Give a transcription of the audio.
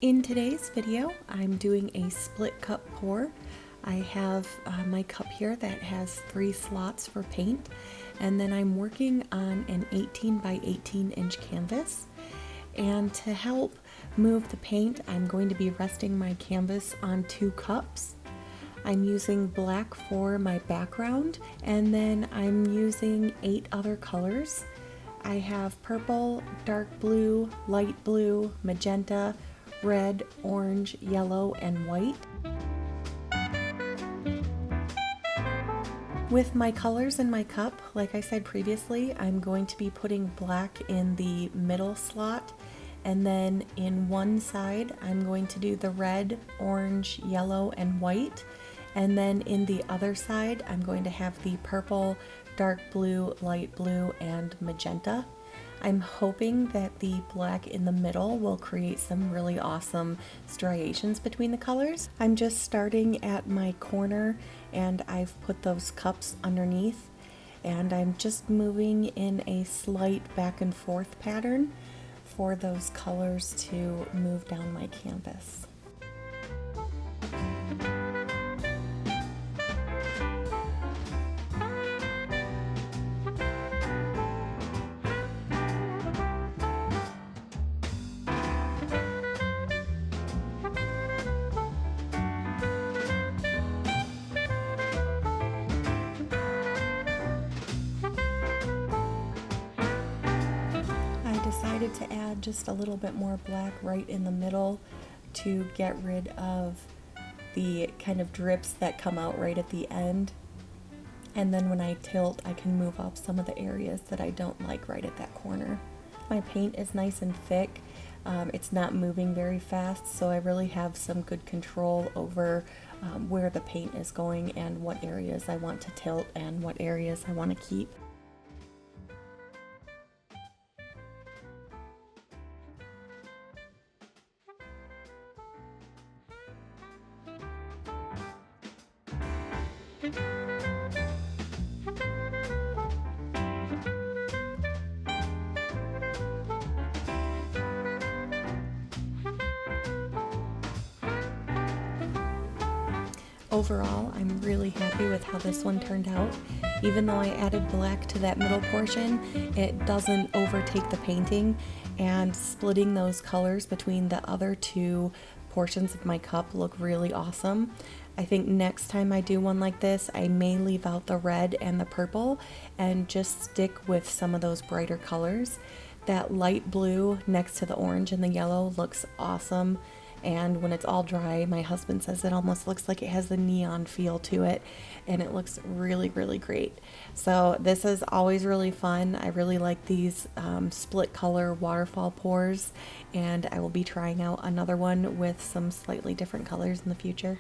In today's video, I'm doing a split cup pour. I have my cup here that has 3 slots for paint, and then I'm working on an 18 by 18 inch canvas. And to help move the paint, I'm going to be resting my canvas on 2 cups. I'm using black for my background, and then I'm using 8 other colors. I have purple, dark blue, light blue, magenta, red, orange, yellow, and white. With my colors in my cup, like I said previously, I'm going to be putting black in the middle slot, and then in one side I'm going to do the red, orange, yellow, and white, and then in the other side I'm going to have the purple, dark blue, light blue, and magenta. I'm hoping that the black in the middle will create some really awesome striations between the colors. I'm just starting at my corner and I've put those cups underneath, and I'm just moving in a slight back and forth pattern for those colors to move down my canvas. Decided to add just a little bit more black right in the middle to get rid of the kind of drips that come out right at the end, and then when I tilt I can move up some of the areas that I don't like right at that corner. My paint is nice and thick, it's not moving very fast, so I really have some good control over where the paint is going and what areas I want to tilt and what areas I want to keep. Overall, I'm really happy with how this one turned out. Even though I added black to that middle portion, it doesn't overtake the painting, and splitting those colors between the other 2 portions of my cup look really awesome. I think next time I do one like this, I may leave out the red and the purple and just stick with some of those brighter colors. That light blue next to the orange and the yellow looks awesome. And when it's all dry, my husband says it almost looks like it has the neon feel to it, and it looks really, really great. So this is always really fun. I really like these split color waterfall pours, and I will be trying out another one with some slightly different colors in the future.